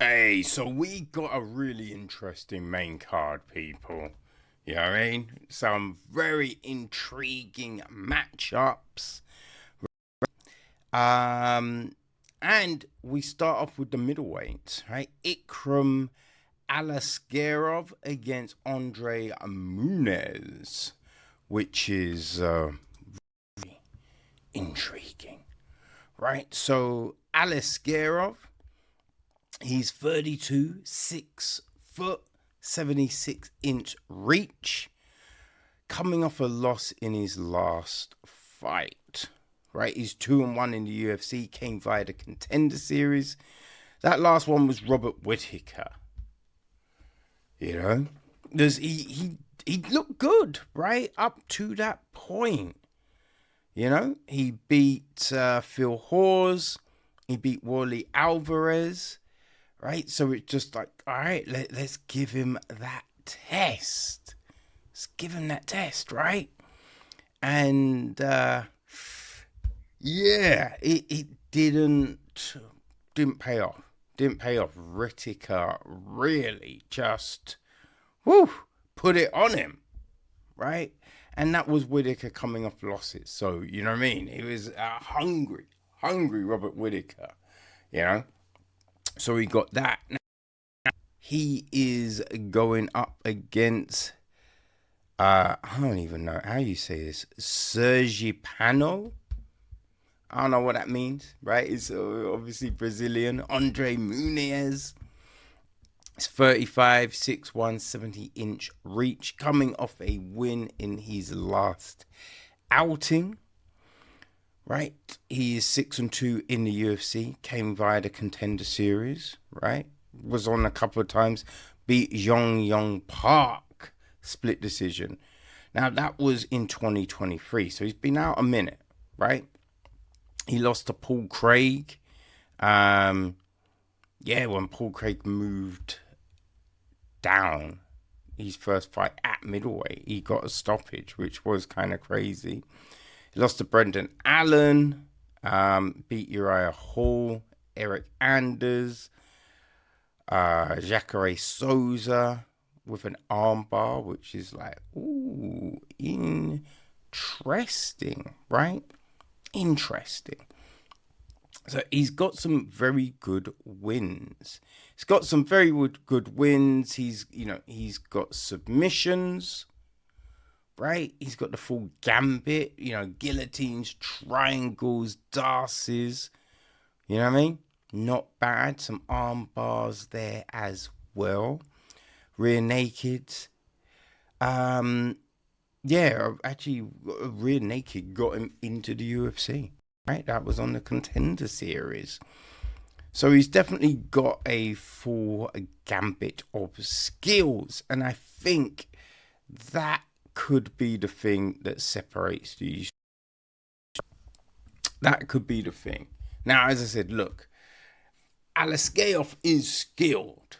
Hey, so we got a really interesting main card, people. You know what I mean? Some very intriguing matchups. Um, and we start off with the middleweight, right? Ikram Aliskerov against André Muniz, which is very intriguing, right? So Aliskerov, he's 32, 6 foot, 76-inch reach, coming off a loss in his last fight. Right, he's 2-1 in the UFC, came via the Contender Series. That last one was Robert Whittaker. You know, he looked good right up to that point. You know, he beat Phil Hawes, he beat Wally Alvarez. Right, so it's just like, all right, let's give him that test. Let's give him that test, right? And yeah, it didn't pay off. Didn't pay off. Whittaker really just put it on him, right? And that was Whittaker coming off losses. So you know what I mean? He was hungry Robert Whittaker, you know. So he got that. Now, he is going up against, I don't even know how you say this, Sergipano. I don't know what that means, right? It's obviously Brazilian. André Muniz. It's 35, 6'1", 70-inch reach, coming off a win in his last outing. Right, he is 6-2 in the UFC. Came via the Contender Series. Right, was on a couple of times. Beat Young Park, split decision. Now that was in 2023, so he's been out a minute. Right, he lost to Paul Craig. When Paul Craig moved down his first fight at middleweight, he got a stoppage, which was kind of crazy. He lost to Brendan Allen, beat Uriah Hall, Eric Anders, Jacare Souza with an armbar, which is like, ooh, interesting, right? Interesting. So he's got some very good wins. He's got some very good wins. He's got submissions. Right, he's got the full gambit, guillotines, triangles, darces, you know what I mean? Not bad. Some arm bars there as well. Rear nakeds. Actually, rear naked got him into the UFC. Right, that was on the Contender Series. So he's definitely got a full gambit of skills, and I think that could be the thing that separates these. That could be the thing. Now, as I said, look, Aliskerov is skilled,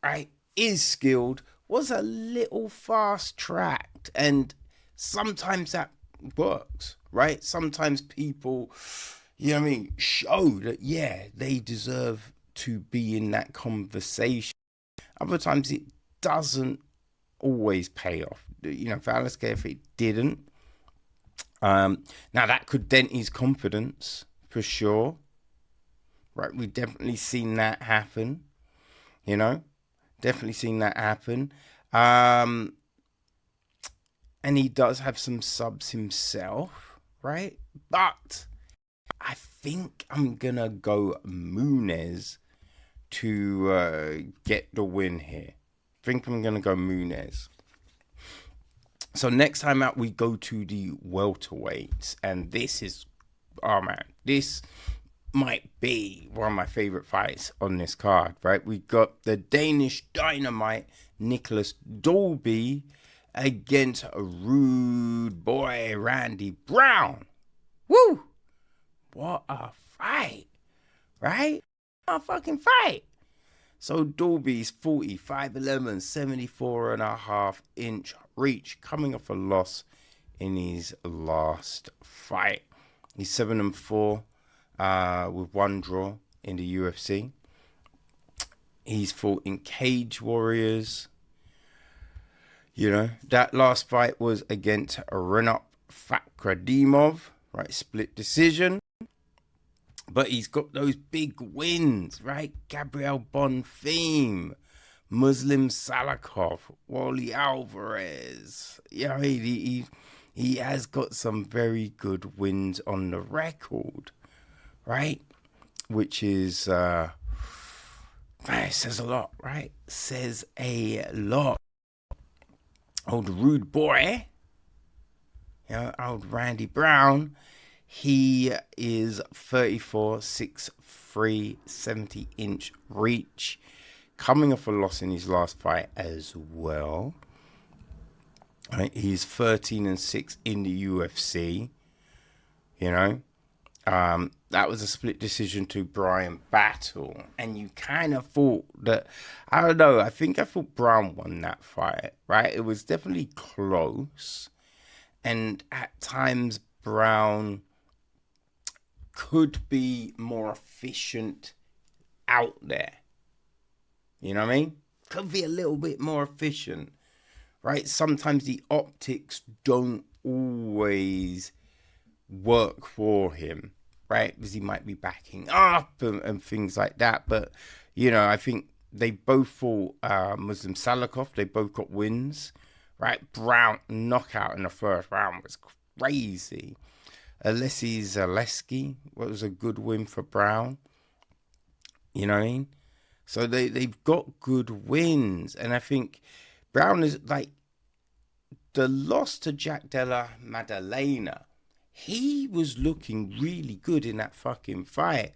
right? Is skilled, was a little fast-tracked, and sometimes that works, right? Sometimes people, show that, they deserve to be in that conversation. Other times it doesn't always pay off. For Aliskerov, it didn't. Now that could dent his confidence for sure. Right, we've definitely seen that happen. Definitely seen that happen. And he does have some subs himself, right? But I think I'm gonna go Muniz to get the win here. I think I'm gonna go Muniz. So next time out, we go to the welterweights, and this might be one of my favorite fights on this card, right? We got the Danish Dynamite Nicolas Dalby against a rude boy Randy Brown. Woo! What a fight, right? What a fucking fight. So Dalby's 40, 5'11", 74.5-inch reach, coming off a loss in his last fight. He's 7-4 with one draw in the UFC. He's fought in Cage Warriors. You know, that last fight was against Renat Fakhretdinov, right? Split decision. But he's got those big wins, right? Gabriel Bonfim, Muslim Salakov, Wally Alvarez. Yeah, he has got some very good wins on the record, right? Which is, it says a lot, right? Says a lot. Old Rude Boy, you know, old Randy Brown, he is 34, 6'3", 70-inch reach, coming off a loss in his last fight as well. Right, he's 13-6 in the UFC, you know. That was a split decision to Brian Battle. And you kind of thought that, I don't know, I thought Brown won that fight, right? It was definitely close. And at times, Brown could be more efficient out there. You know what I mean? Could be a little bit more efficient, right? Sometimes the optics don't always work for him, right? Because he might be backing up and things like that. But, you know, I think they both fought Muslim Salakov. They both got wins, right? Brown knockout in the first round was crazy. Alexei Zaleski was a good win for Brown. You know what I mean? So they've got good wins. And I think Brown is like the loss to Jack Della Maddalena. He was looking really good in that fucking fight.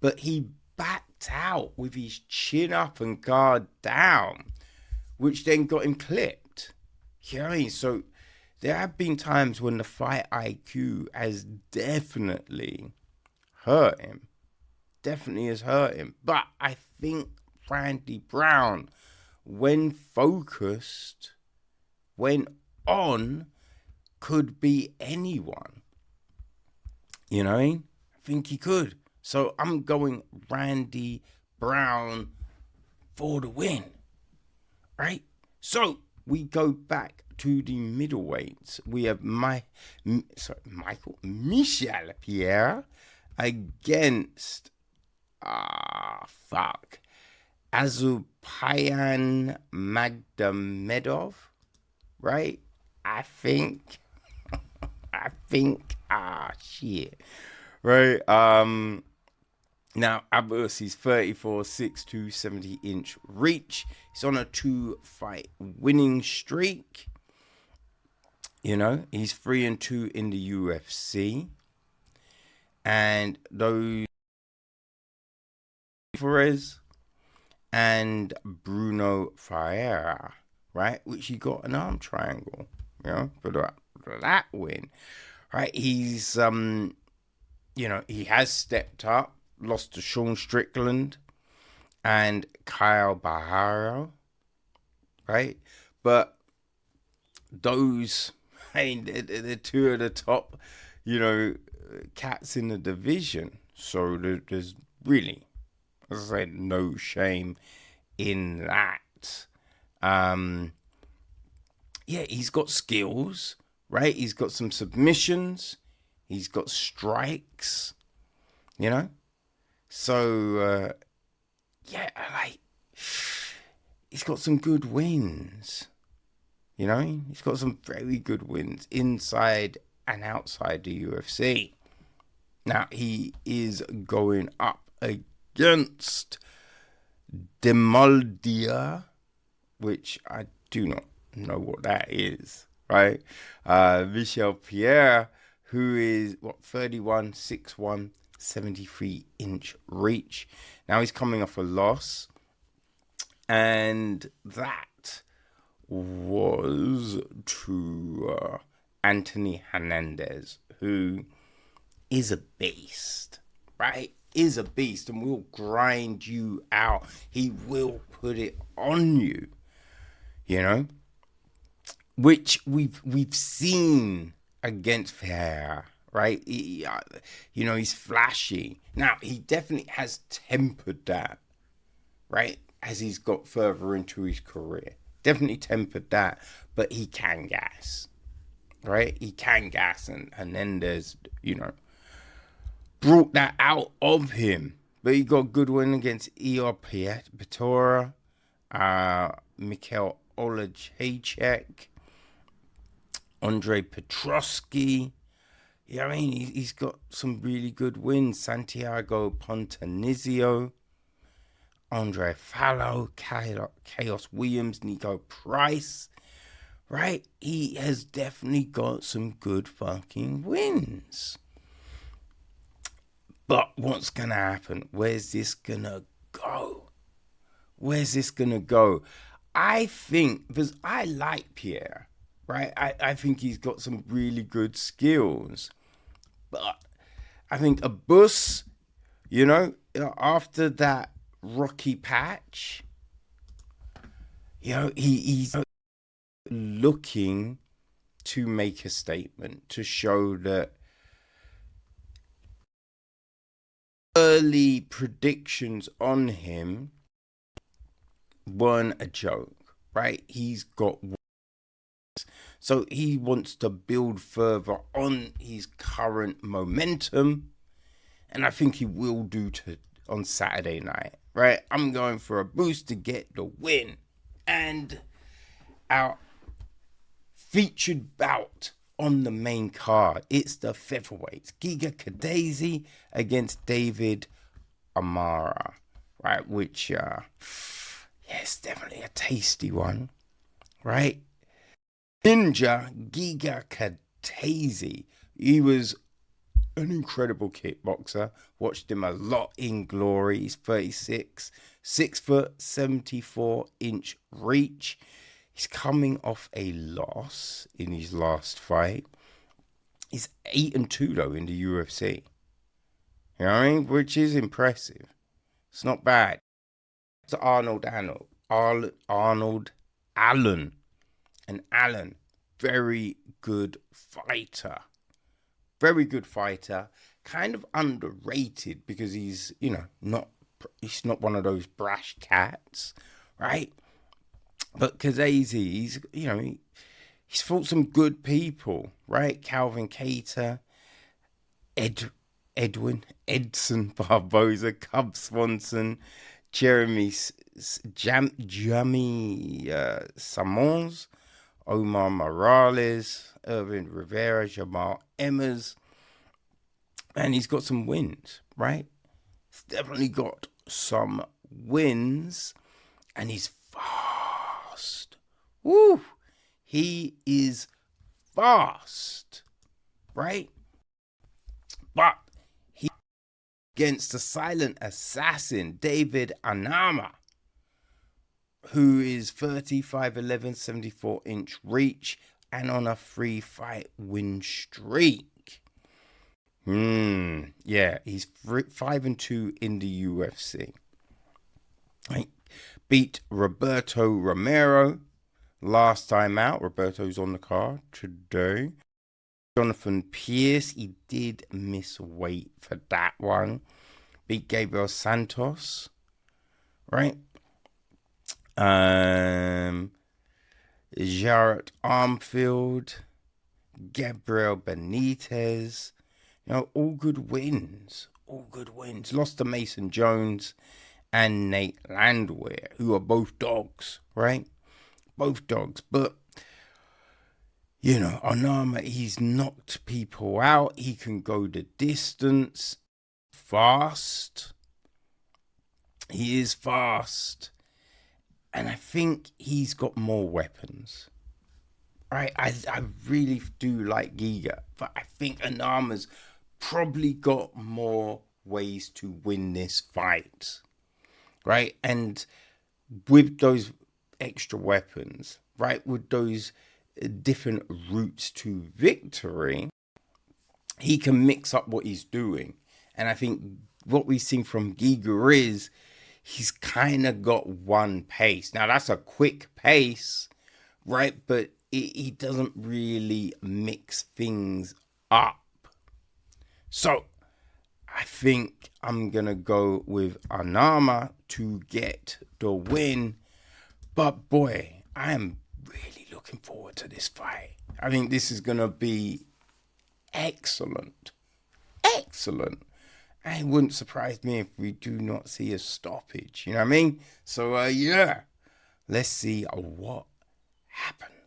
But he backed out with his chin up and guard down, which then got him clipped. You know what I mean? So there have been times when the fight IQ has definitely hurt him. Definitely has hurt him. But I think Randy Brown, when focused, when on, could be anyone. You know what I mean? I think he could. So I'm going Randy Brown for the win. Right? So we go back to the middleweights. We have Michel Pereira against Abusupiyan Magomedov, right? I think, shit, right? Now, Abus is 34, 6'2", 70-inch reach. He's on a 2-fight winning streak. You know, he's 3-2 in the UFC. And those Flores and Bruno Ferreira, right? Which he got an arm triangle, you know, for that win. Right? He's, you know, he has stepped up. Lost to Sean Strickland and Kyle Baharo, right? But those, I mean, they're two of the top, you know, cats in the division. So there's really, as I said, no shame in that. Yeah, he's got skills, right? He's got some submissions. He's got strikes, you know? So, yeah, like, he's got some good wins, you know? He's got some very good wins inside and outside the UFC. Now, he is going up against Demoldia, which I do not know what that is, right? Michel Pierre, who is, 31, 6'1", 73-inch reach. Now he's coming off a loss, and that was to Anthony Hernandez, who is a beast, right? Is a beast and will grind you out. He will put it on you, you know, which we've seen against Ferreira. Right, you know, he's flashy. Now, he definitely has tempered that, right? as he's got further into his career. Definitely tempered that, but he can gas, right? He can gas, and Hernandez, brought that out of him. But he got a good win against Pereira, Michel Olajacek, André Petrosky. Yeah, I mean, he's got some really good wins. Santiago Pontanizio, André Fallow, Chaos Williams, Nico Price. Right? He has definitely got some good fucking wins. But what's going to happen? Where's this going to go? Where's this going to go? I think, because I like Pierre, right? I think he's got some really good skills. But I think Abus, after that rocky patch, he's looking to make a statement to show that early predictions on him weren't a joke, right? He's got, so he wants to build further on his current momentum, and I think he will do on Saturday night, right? I'm going for a boost to get the win. And our featured bout on the main card, it's the featherweights. Giga Chikadze against David Amara, right? Which, it's definitely a tasty one, right? Ninja Giga Chikadze, he was an incredible kickboxer. Watched him a lot in glory. He's 36, 6 foot, 74-inch reach. He's coming off a loss in his last fight. He's 8-2 though in the UFC. You know what I mean? Which is impressive. It's not bad. It's Arnold Allen. And Allen, very good fighter. Very good fighter. Kind of underrated because he's, he's not one of those brash cats, right? But Chikadze, he's fought some good people, right? Calvin Cater, Edson Barboza, Cub Swanson, Jeremy Simons, Omar Morales, Irvin Rivera, Jamal Emmers, and he's got some wins, right? He's definitely got some wins, and he's fast. Woo! He is fast, right? But he against the silent assassin, David Onama, who is 35, 11, 74-inch reach and on a 3-fight win streak. Yeah, he's 5-2 in the UFC. Right. Beat Roberto Romero last time out. Roberto's on the card today. Jonathan Pierce, he did miss weight for that one. Beat Gabriel Santos, right? Jarrett Armfield, Gabriel Benitez, all good wins. All good wins. Lost to Mason Jones and Nate Landwehr, who are both dogs, right? Both dogs. But, Onama, he's knocked people out. He can go the distance. Fast. He is fast. And I think he's got more weapons. Right? I really do like Giga. But I think Onama's probably got more ways to win this fight. Right? And with those extra weapons, right? With those different routes to victory, he can mix up what he's doing. And I think what we've seen from Giga is he's kind of got one pace. Now, that's a quick pace, right? But he doesn't really mix things up. So, I think I'm going to go with Onama to get the win. But boy, I am really looking forward to this fight. I think this is going to be excellent. Excellent. And it wouldn't surprise me if we do not see a stoppage. You know what I mean? So, yeah, let's see what happens.